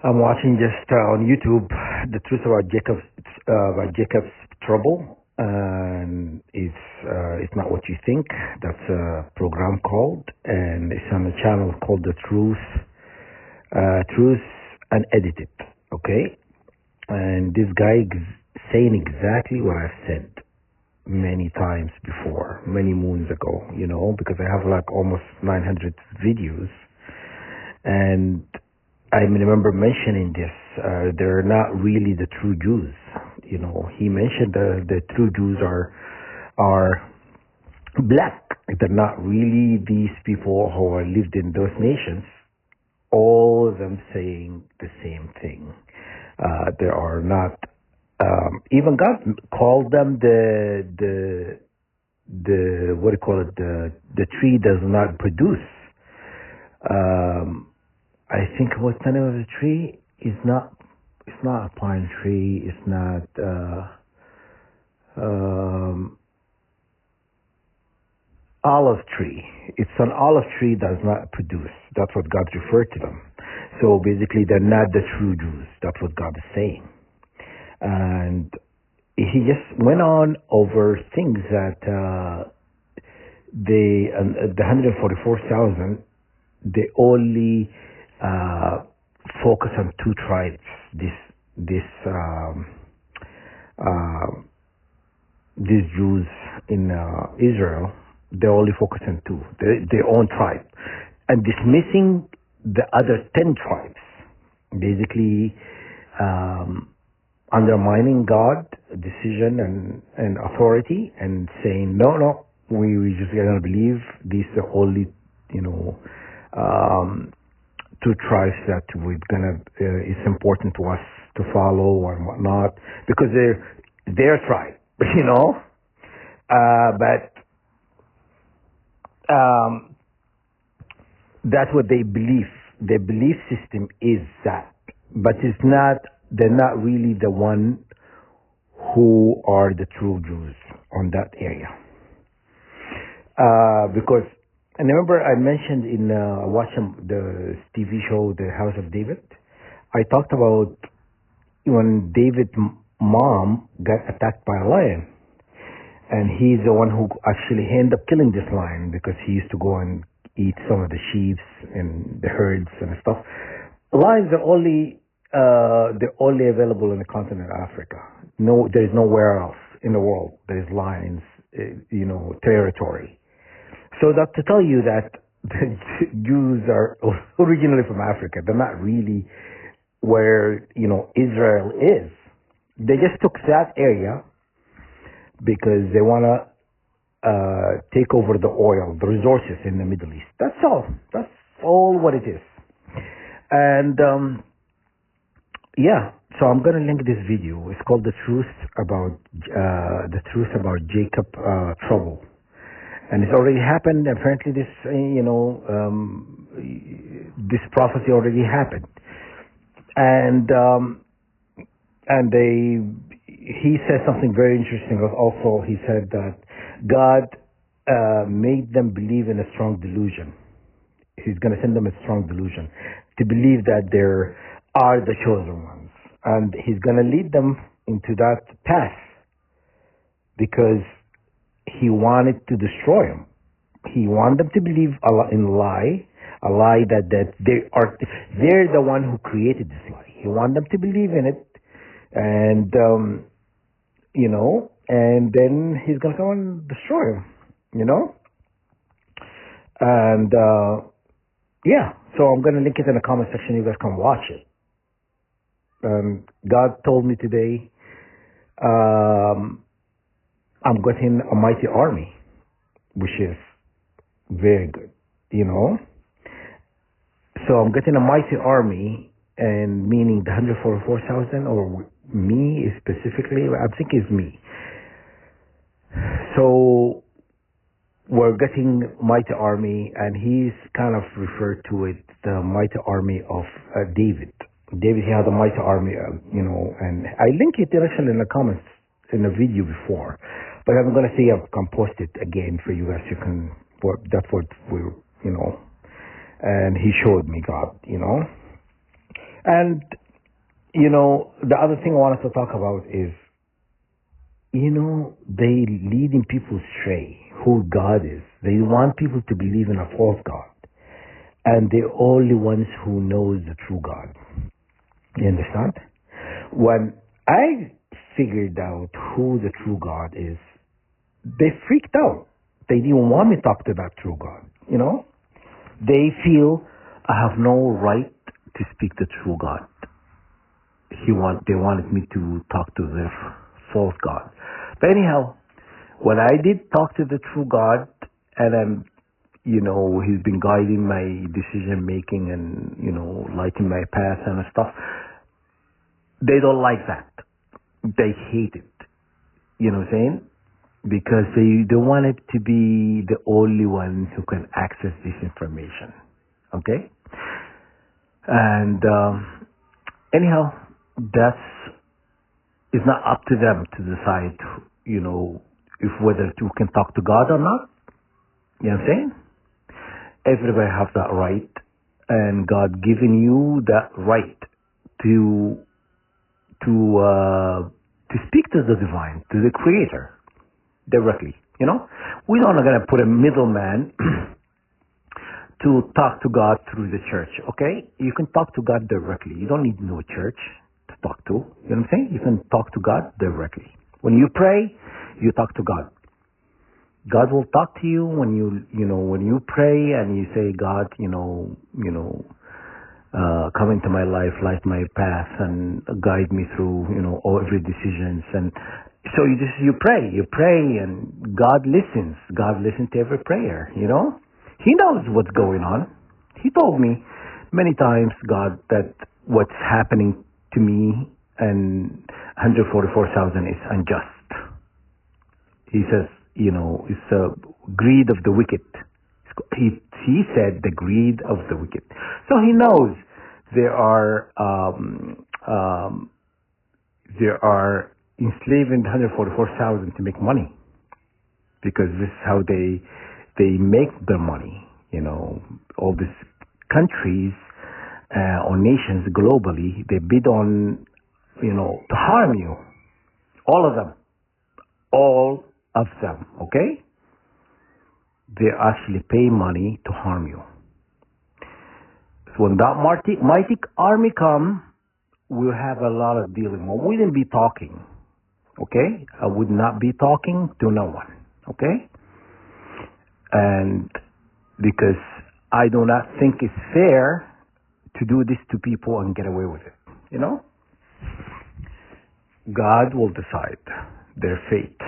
I'm watching just on YouTube the truth about Jacob's trouble, and it's not what you think. That's a program called, and it's on a channel called The Truth Unedited. Okay, and this guy saying exactly what I've said many times before, many moons ago. Because I have like almost 900 videos, and I remember mentioning this. They're not really the true Jews. He mentioned the true Jews are black. They're not really these people who are lived in those nations. All of them saying the same thing. They are not. Even God called them the what do you call it? The tree does not produce. I think what's the name of the tree? It's not a pine tree. It's not olive tree. It's an olive tree that does not produce. That's what God referred to them. So basically, they're not the true Jews. That's what God is saying. And he just went on over things that the 144,000, they only focus on two tribes. These Jews in Israel, they only focus on two, their own tribe, and dismissing the other 10 tribes, basically undermining God, decision and authority, and saying no, we just gonna believe these are only two tribes that we're gonna it's important to us to follow and whatnot, because they're their tribe, but that's what they believe. Their belief system is that, but it's not. They're not really the one who are the true Jews on that area, because. And remember, I mentioned in watching the TV show, The House of David, I talked about when David's mom got attacked by a lion. And he's the one who actually ended up killing this lion because he used to go and eat some of the sheep and the herds and stuff. Lions are only available in the continent of Africa. No, there is nowhere else in the world there is lions, territory. So that to tell you that the Jews are originally from Africa. They're not really where, Israel is. They just took that area because they want to take over the oil, the resources in the Middle East. That's all. That's all what it is. And, so I'm going to link this video. It's called The Truth About Jacob Trouble. And it's already happened. Apparently, this this prophecy already happened, and he said something very interesting. Also, he said that God made them believe in a strong delusion. He's going to send them a strong delusion to believe that they are the chosen ones, and He's going to lead them into that path because He wanted to destroy them. He wanted them to believe in a lie that they're the one who created this lie. He wanted them to believe in it, and and then He's gonna come and destroy them, and So I'm gonna link it in the comment section. You guys can watch it. God told me today. I'm getting a mighty army, which is very good, So I'm getting a mighty army, and meaning the 144,000, or me specifically, I think it's me. So we're getting mighty army, and he's kind of referred to it, the mighty army of David. David, he had a mighty army, and I link it actually in the comments in the video before. But I'm going to say I can post it again for you guys. You can, that's what we're, and he showed me God, And, the other thing I wanted to talk about is, they leading people astray who God is. They want people to believe in a false God. And they're only ones who knows the true God. You understand? When I figured out who the true God is, they freaked out. They didn't want me to talk to that true God. They feel I have no right to speak the true God. They wanted me to talk to the false God. But anyhow, when I did talk to the true God, and he's been guiding my decision making and, lighting my path and stuff, they don't like that. They hate it. You know what I'm saying? Because they don't want it to be the only one who can access this information. Okay? And anyhow, it's not up to them to decide, if whether you can talk to God or not. You know what I'm saying? Everybody has that right, and God given you that right to speak to the divine, to the Creator, directly. We're not going to put a middleman to talk to God through the church. Okay, you can talk to God directly. You don't need no church to talk to. You know what I'm saying? You can talk to God directly. When you pray, you talk to God. God will talk to you when when you pray and you say, God, come into my life, light my path, and guide me through, all every decisions. And so you pray, and God listens. God listens to every prayer. He knows what's going on. He told me many times, God, that what's happening to me and 144,000 is unjust. He says, it's a greed of the wicked. He said the greed of the wicked. So he knows there are enslaving 144,000 to make money, because this is how they make their money. All these countries or nations globally, they bid on to harm you. All of them, okay? They actually pay money to harm you. So when that mighty army come, we'll have a lot of dealing. I wouldn't be talking, okay? I would not be talking to no one, okay? And because I do not think it's fair to do this to people and get away with it, God will decide their fate,